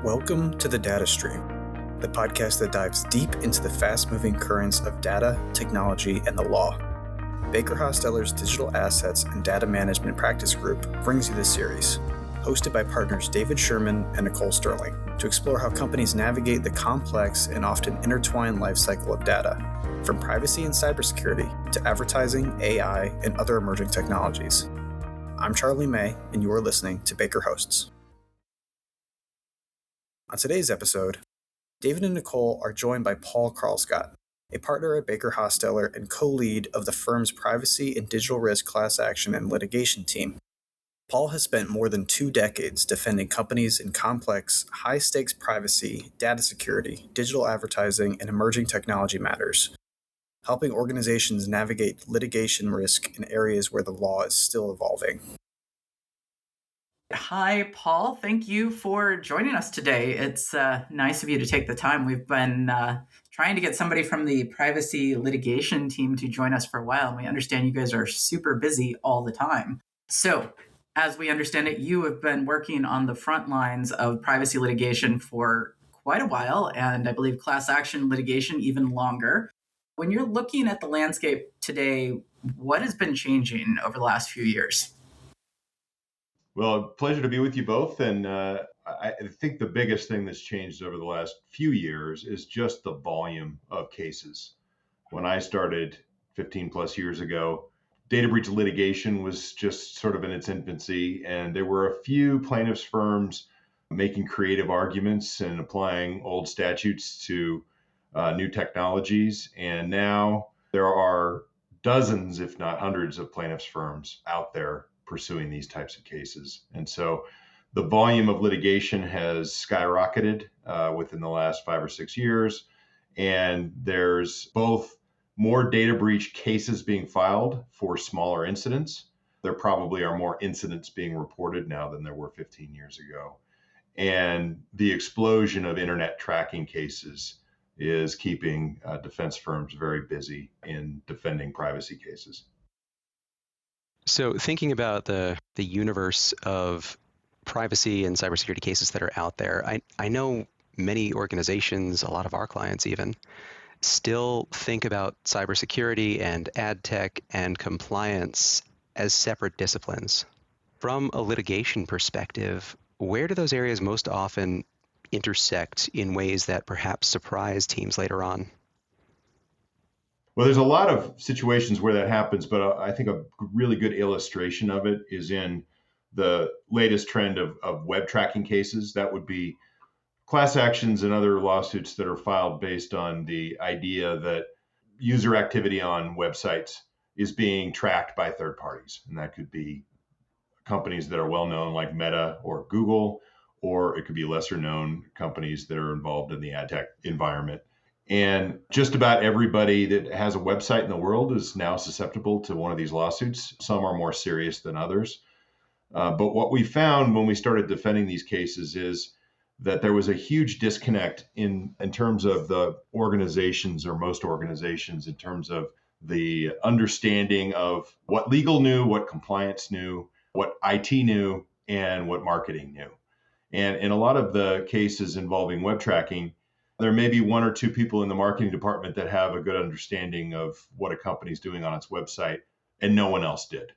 Welcome to the Data Stream, the podcast that dives deep into the fast-moving currents of data, technology, and the law. BakerHostetler's Digital Assets and Data Management Practice Group brings you this series, hosted by partners David Sherman and Nichole Sterling, to explore how companies navigate the complex and often intertwined lifecycle of data, from privacy and cybersecurity to advertising, AI, and other emerging technologies. I'm Charlie May, and you are listening to Baker Hosts. On today's episode, David and Nichole are joined by Paul Karlsgodt, a partner at BakerHostetler and co-lead of the firm's privacy and digital risk class action and litigation team. Paul has spent more than 2 decades defending companies in complex, high-stakes privacy, data security, digital advertising, and emerging technology matters, helping organizations navigate litigation risk in areas where the law is still evolving. Hi, Paul. Thank you for joining us today. It's nice of you to take the time. We've been trying to get somebody from the privacy litigation team to join us for a while, and we understand you guys are super busy all the time. So, as we understand it, you have been working on the front lines of privacy litigation for quite a while, and I believe class action litigation even longer. When you're looking at the landscape today, what has been changing over the last few years? Well, pleasure to be with you both. And I think the biggest thing that's changed over the last few years is just the volume of cases. When I started 15 plus years ago, data breach litigation was just sort of in its infancy. And there were a few plaintiffs' firms making creative arguments and applying old statutes to new technologies. And now there are dozens, if not hundreds, of plaintiffs' firms out there pursuing these types of cases. And so the volume of litigation has skyrocketed within the last 5 or 6 years. And there's both more data breach cases being filed for smaller incidents. There probably are more incidents being reported now than there were 15 years ago. And the explosion of internet tracking cases is keeping defense firms very busy in defending privacy cases. So thinking about the universe of privacy and cybersecurity cases that are out there, I know many organizations, a lot of our clients even, still think about cybersecurity and adtech and compliance as separate disciplines. From a litigation perspective, where do those areas most often intersect in ways that perhaps surprise teams later on? Well, there's a lot of situations where that happens, but I think a really good illustration of it is in the latest trend of web tracking cases. That would be class actions and other lawsuits that are filed based on the idea that user activity on websites is being tracked by third parties. And that could be companies that are well known like Meta or Google, or it could be lesser known companies that are involved in the ad tech environment. And just about everybody that has a website in the world is now susceptible to one of these lawsuits. Some are more serious than others. But what we found when we started defending these cases is that there was a huge disconnect in terms of the organizations, or most organizations, in terms of the understanding of what legal knew, what compliance knew, what IT knew, and what marketing knew. And in a lot of the cases involving web tracking, there may be 1 or 2 people in the marketing department that have a good understanding of what a company's doing on its website, and no one else did.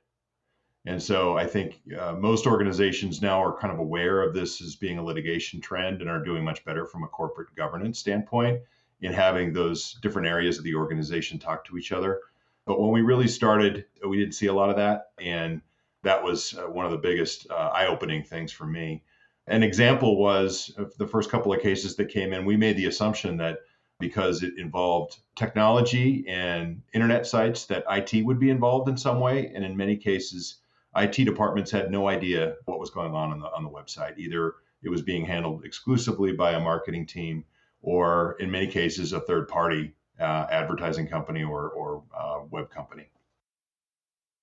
And so I think most organizations now are kind of aware of this as being a litigation trend and are doing much better from a corporate governance standpoint in having those different areas of the organization talk to each other. But when we really started, we didn't see a lot of that. And that was one of the biggest eye-opening things for me. An example was the first couple of cases that came in, we made the assumption that because it involved technology and internet sites, that IT would be involved in some way. And in many cases, IT departments had no idea what was going on the website. Either it was being handled exclusively by a marketing team, or in many cases, a third party advertising company or web company.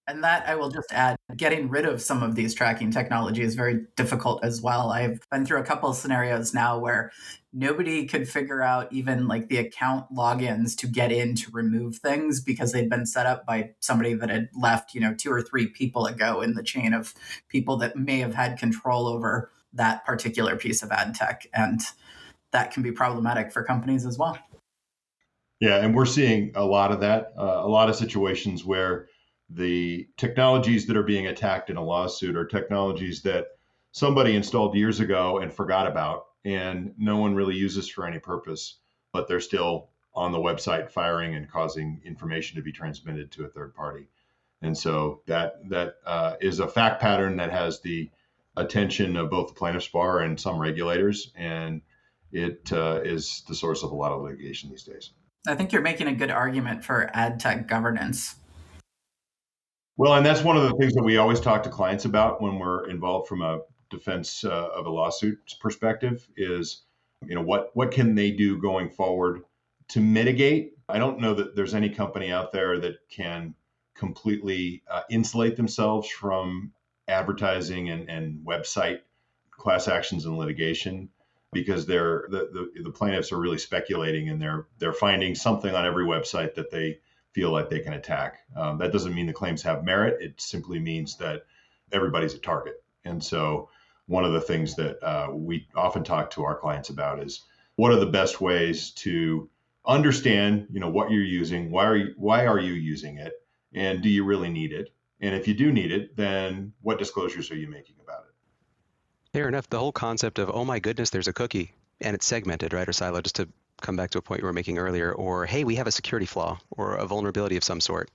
And that, I will just add, getting rid of some of these tracking technology is very difficult as well. I've been through a couple of scenarios now where nobody could figure out even like the account logins to get in to remove things because they'd been set up by somebody that had left, 2 or 3 people ago in the chain of people that may have had control over that particular piece of ad tech. And that can be problematic for companies as well. Yeah, and we're seeing a lot of that, a lot of situations where the technologies that are being attacked in a lawsuit are technologies that somebody installed years ago and forgot about, and no one really uses for any purpose, but they're still on the website firing and causing information to be transmitted to a third party. And so that is a fact pattern that has the attention of both the plaintiffs bar and some regulators, and it is the source of a lot of litigation these days. I think you're making a good argument for ad tech governance. Well, and that's one of the things that we always talk to clients about when we're involved from a defense of a lawsuit perspective is, what can they do going forward to mitigate? I don't know that there's any company out there that can completely insulate themselves from advertising and website class actions and litigation, because the plaintiffs are really speculating, and they're finding something on every website that they feel like they can attack. That doesn't mean the claims have merit. It simply means that everybody's a target. And so one of the things that we often talk to our clients about is, what are the best ways to understand, what you're using, why are you using it, and do you really need it? And if you do need it, then what disclosures are you making about it? Fair enough. The whole concept of, oh my goodness, there's a cookie and it's segmented, right, or siloed, just to come back to a point you were making earlier, or hey, we have a security flaw or a vulnerability of some sort.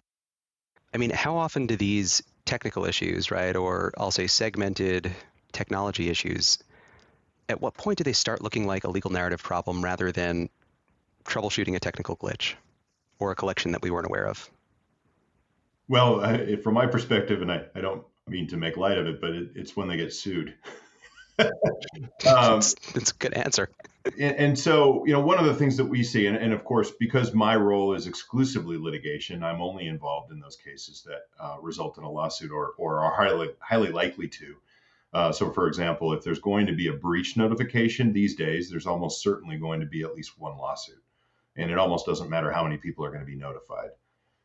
I mean, how often do these technical issues, right, or I'll say segmented technology issues, at what point do they start looking like a legal narrative problem rather than troubleshooting a technical glitch or a collection that we weren't aware of? Well, from my perspective, and I don't mean to make light of it, but it's when they get sued. That's a good answer. And so, one of the things that we see, and of course, because my role is exclusively litigation, I'm only involved in those cases that result in a lawsuit or are highly likely to. So, for example, if there's going to be a breach notification these days, there's almost certainly going to be at least one lawsuit. And it almost doesn't matter how many people are going to be notified.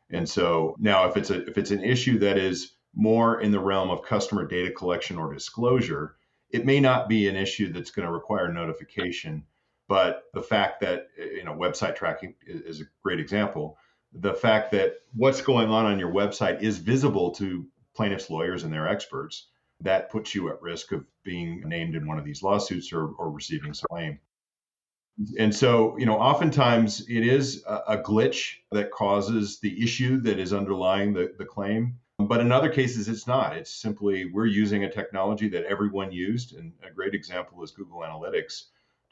And so now if it's an issue that is more in the realm of customer data collection or disclosure, it may not be an issue that's going to require notification. But the fact that, website tracking is a great example. The fact that what's going on your website is visible to plaintiffs' lawyers and their experts, that puts you at risk of being named in one of these lawsuits or receiving some claim. And so, oftentimes it is a glitch that causes the issue that is underlying the claim. But in other cases, it's not. It's simply we're using a technology that everyone used. And a great example is Google Analytics.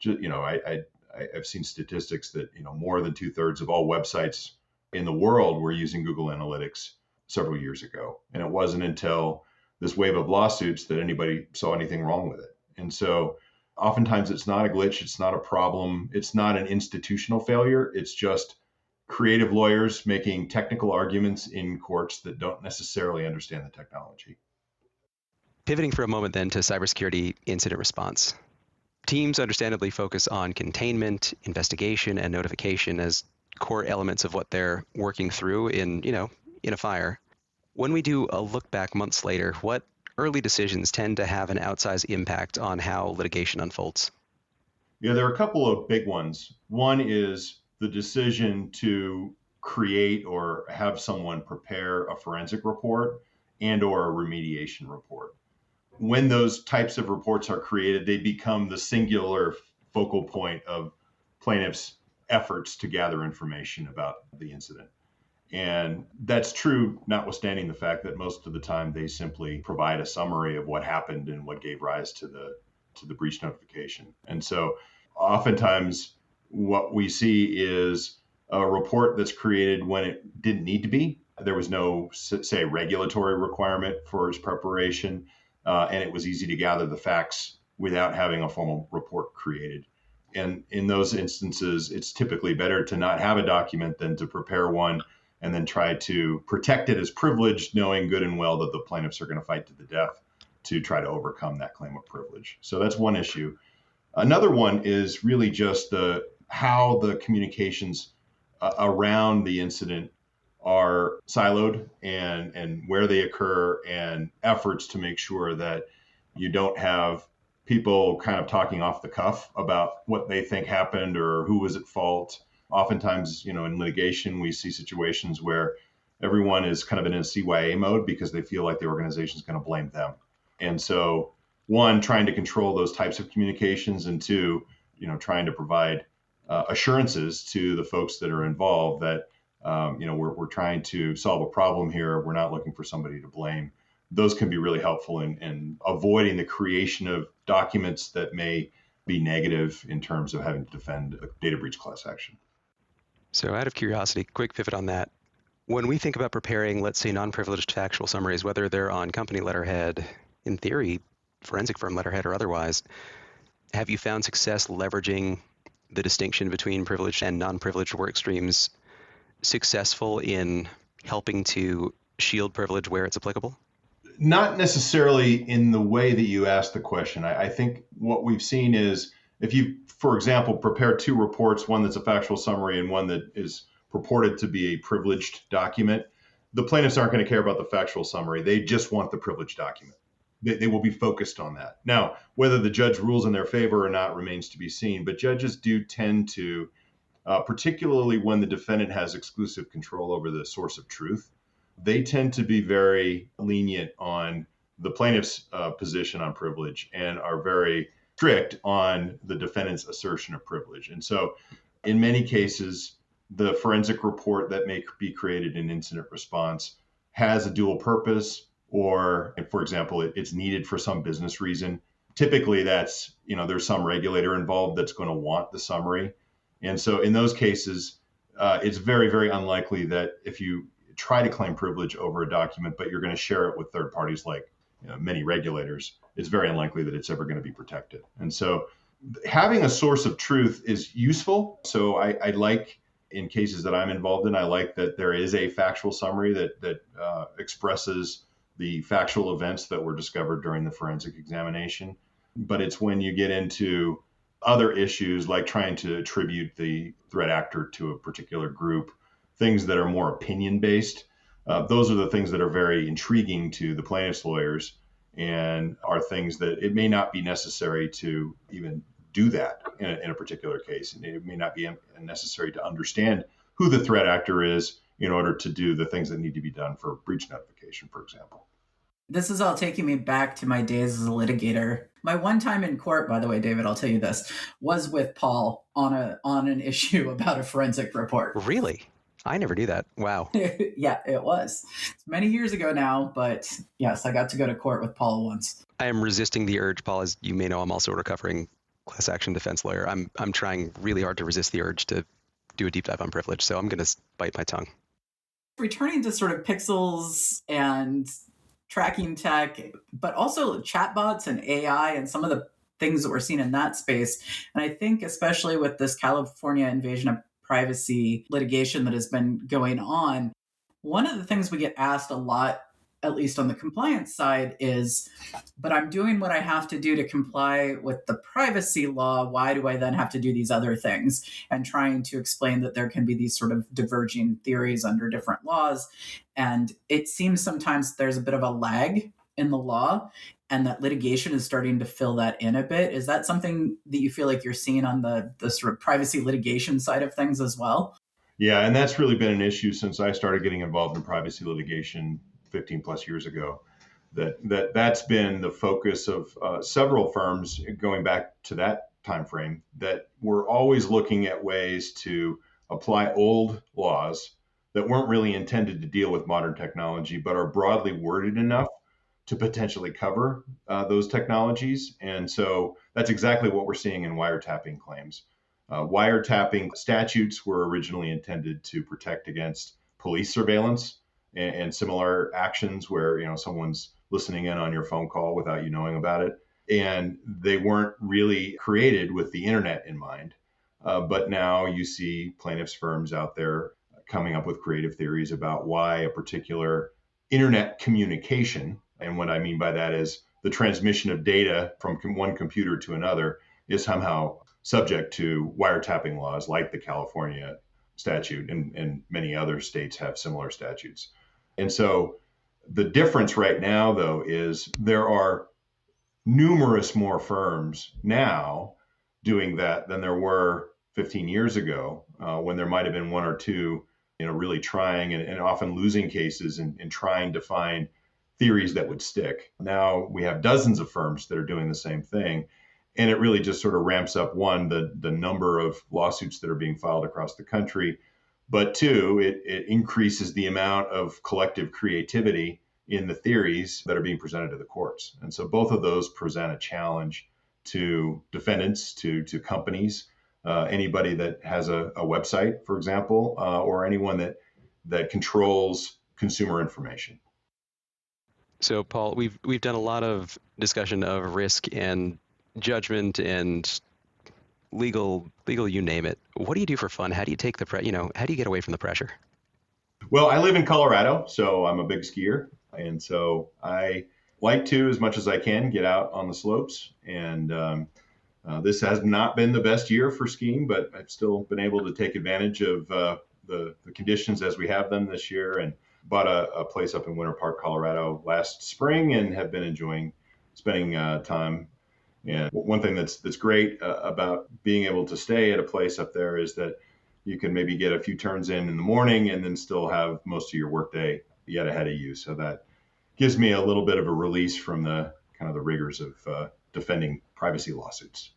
I've seen statistics that, more than 2/3 of all websites in the world were using Google Analytics several years ago. And it wasn't until this wave of lawsuits that anybody saw anything wrong with it. And so oftentimes it's not a glitch. It's not a problem. It's not an institutional failure. It's just creative lawyers making technical arguments in courts that don't necessarily understand the technology. Pivoting for a moment then to cybersecurity incident response. Teams understandably focus on containment, investigation, and notification as core elements of what they're working through in a fire. When we do a look back months later, what early decisions tend to have an outsized impact on how litigation unfolds? Yeah, there are a couple of big ones. One is the decision to create or have someone prepare a forensic report and or a remediation report. When those types of reports are created, they become the singular focal point of plaintiffs' efforts to gather information about the incident. And that's true, notwithstanding the fact that most of the time they simply provide a summary of what happened and what gave rise to the breach notification. And so oftentimes what we see is a report that's created when it didn't need to be. There was no, say, regulatory requirement for its preparation, and it was easy to gather the facts without having a formal report created. And in those instances, it's typically better to not have a document than to prepare one and then try to protect it as privileged, knowing good and well that the plaintiffs are going to fight to the death to try to overcome that claim of privilege. So that's one issue. Another one is really just how the communications around the incident are siloed and where they occur, and efforts to make sure that you don't have people kind of talking off the cuff about what they think happened or who was at fault. Oftentimes, in litigation, we see situations where everyone is kind of in a CYA mode because they feel like the organization is going to blame them. And so, one, trying to control those types of communications, and two, trying to provide assurances to the folks that are involved that, we're trying to solve a problem here. We're not looking for somebody to blame. Those can be really helpful in avoiding the creation of documents that may be negative in terms of having to defend a data breach class action. So out of curiosity, quick pivot on that. When we think about preparing, let's say, non-privileged factual summaries, whether they're on company letterhead, in theory, forensic firm letterhead or otherwise, have you found success leveraging the distinction between privileged and non-privileged work streams successful in helping to shield privilege where it's applicable? Not necessarily in the way that you asked the question. I think what we've seen is if you, for example, prepare two reports, one that's a factual summary and one that is purported to be a privileged document, the plaintiffs aren't going to care about the factual summary. They just want the privileged document. They will be focused on that. Now, whether the judge rules in their favor or not remains to be seen, but judges do tend to, particularly when the defendant has exclusive control over the source of truth, they tend to be very lenient on the plaintiff's position on privilege and are very strict on the defendant's assertion of privilege. And so in many cases, the forensic report that may be created in incident response has a dual purpose, or, for example, it's needed for some business reason. Typically, that's, there's some regulator involved that's going to want the summary. And so in those cases, it's very, very unlikely that if you try to claim privilege over a document, but you're going to share it with third parties like many regulators, it's very unlikely that it's ever going to be protected. And so having a source of truth is useful. So I like, in cases that I'm involved in, I like that there is a factual summary that expresses the factual events that were discovered during the forensic examination. But it's when you get into other issues like trying to attribute the threat actor to a particular group, things that are more opinion-based, those are the things that are very intriguing to the plaintiff's lawyers and are things that it may not be necessary to even do that in a particular case. And it may not be necessary to understand who the threat actor is in order to do the things that need to be done for breach notification, for example. This is all taking me back to my days as a litigator. My one time in court, by the way, David, I'll tell you this, was with Paul on an issue about a forensic report. Really? I never knew that. Wow. Yeah, it was. It's many years ago now, but yes, I got to go to court with Paul once. I am resisting the urge, Paul. As you may know, I'm also a recovering class action defense lawyer. I'm trying really hard to resist the urge to do a deep dive on privilege, so I'm going to bite my tongue. Returning to sort of pixels and tracking tech, but also chatbots and AI and some of the things that we're seeing in that space. And I think especially with this California invasion of privacy litigation that has been going on, one of the things we get asked a lot, at least on the compliance side, is, but I'm doing what I have to do to comply with the privacy law. Why do I then have to do these other things? And trying to explain that there can be these sort of diverging theories under different laws. And it seems sometimes there's a bit of a lag in the law and that litigation is starting to fill that in a bit. Is that something that you feel like you're seeing on the sort of privacy litigation side of things as well? Yeah, and that's really been an issue since I started getting involved in privacy litigation 15 plus years ago. That's been the focus of several firms going back to that time frame, that were always looking at ways to apply old laws that weren't really intended to deal with modern technology, but are broadly worded enough to potentially cover those technologies. And so that's exactly what we're seeing in wiretapping claims. Wiretapping statutes were originally intended to protect against police surveillance and similar actions where someone's listening in on your phone call without you knowing about it. And they weren't really created with the internet in mind. But now you see plaintiffs' firms out there coming up with creative theories about why a particular internet communication, and what I mean by that is the transmission of data from one computer to another, is somehow subject to wiretapping laws like the California statute, and many other states have similar statutes. And so the difference right now, though, is there are numerous more firms now doing that than there were 15 years ago, when there might have been one or two, really trying and often losing cases and trying to find theories that would stick. Now we have dozens of firms that are doing the same thing. And it really just sort of ramps up, one, the number of lawsuits that are being filed across the country, but two, it increases the amount of collective creativity in the theories that are being presented to the courts. And so both of those present a challenge to defendants, to companies, anybody that has a website, for example, or anyone that controls consumer information. So, Paul, we've done a lot of discussion of risk and judgment and legal, you name it. What do you do for fun? How do you take how do you get away from the pressure? Well, I live in Colorado, so I'm a big skier. And so I like to, as much as I can, get out on the slopes. And this has not been the best year for skiing, but I've still been able to take advantage of the conditions as we have them this year, and bought a place up in Winter Park, Colorado last spring, and have been enjoying spending time. And one thing that's great about being able to stay at a place up there is that you can maybe get a few turns in the morning and then still have most of your workday yet ahead of you. So that gives me a little bit of a release from the kind of the rigors of defending privacy lawsuits.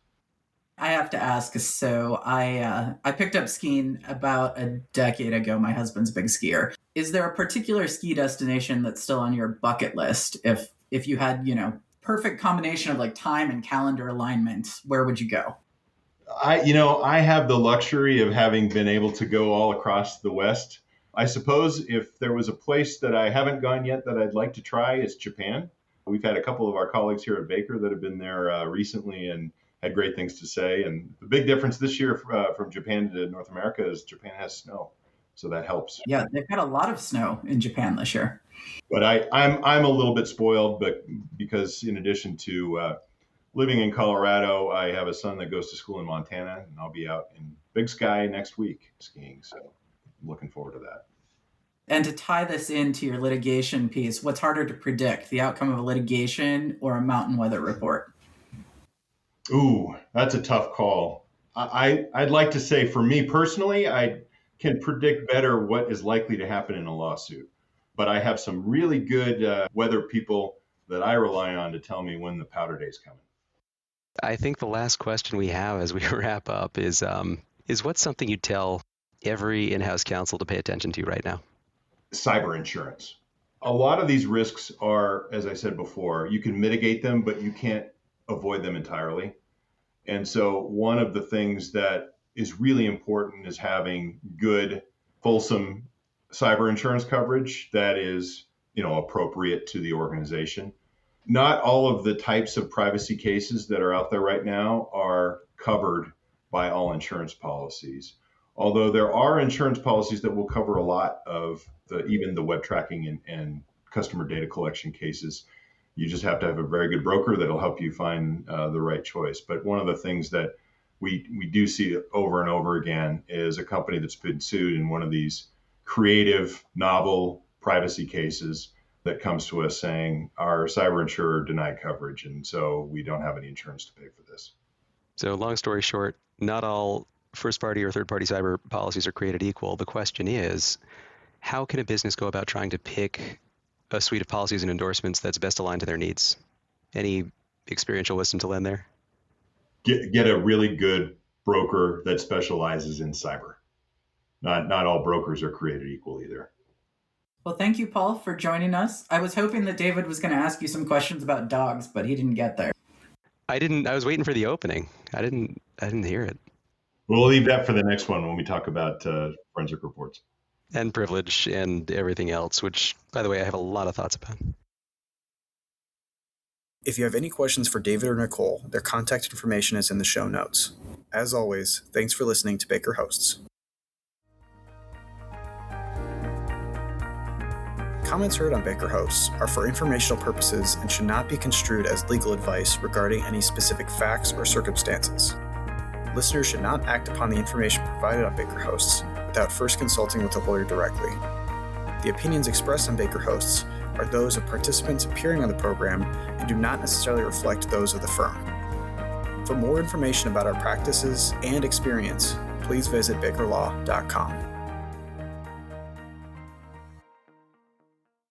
I have to ask, so I picked up skiing about a decade ago. My husband's a big skier. Is there a particular ski destination that's still on your bucket list? If you had, perfect combination of like time and calendar alignment, where would you go? I have the luxury of having been able to go all across the West. I suppose if there was a place that I haven't gone yet that I'd like to try, it's Japan. We've had a couple of our colleagues here at Baker that have been there recently and had great things to say. And the big difference this year from Japan to North America is Japan has snow. So that helps. Yeah, they've got a lot of snow in Japan this year. But I'm a little bit spoiled, but because in addition to living in Colorado, I have a son that goes to school in Montana, and I'll be out in Big Sky next week skiing. So I'm looking forward to that. And to tie this into your litigation piece, what's harder to predict, the outcome of a litigation or a mountain weather report? Ooh, that's a tough call. I'd like to say, for me personally, I can predict better what is likely to happen in a lawsuit. But I have some really good weather people that I rely on to tell me when the powder day's coming. I think the last question we have as we wrap up is what's something you'd tell every in-house counsel to pay attention to right now? Cyber insurance. A lot of these risks are, as I said before, you can mitigate them, but you can't avoid them entirely. And so one of the things that is really important is having good, fulsome cyber insurance coverage that is, appropriate to the organization. Not all of the types of privacy cases that are out there right now are covered by all insurance policies. Although there are insurance policies that will cover a lot of even the web tracking and customer data collection cases. You just have to have a very good broker that'll help you find the right choice. But one of the things that we do see over and over again is a company that's been sued in one of these creative, novel privacy cases that comes to us saying our cyber insurer denied coverage, and so we don't have any insurance to pay for this. So long story short, not all first-party or third-party cyber policies are created equal. The question is, how can a business go about trying to pick a suite of policies and endorsements that's best aligned to their needs? Any experiential wisdom to lend there? Get a really good broker that specializes in cyber. Not all brokers are created equal either. Well, thank you, Paul, for joining us. I was hoping that David was going to ask you some questions about dogs, but he didn't get there. I was waiting for the opening. I didn't hear it. We'll leave that for the next one when we talk about forensic reports. And privilege and everything else, which, by the way, I have a lot of thoughts about. If you have any questions for David or Nichole, their contact information is in the show notes. As always, thanks for listening to Baker Hosts. Comments heard on Baker Hosts are for informational purposes and should not be construed as legal advice regarding any specific facts or circumstances. Listeners should not act upon the information provided on Baker Hosts without first consulting with a lawyer directly. The opinions expressed on Baker Hosts are those of participants appearing on the program and do not necessarily reflect those of the firm. For more information about our practices and experience, please visit bakerlaw.com.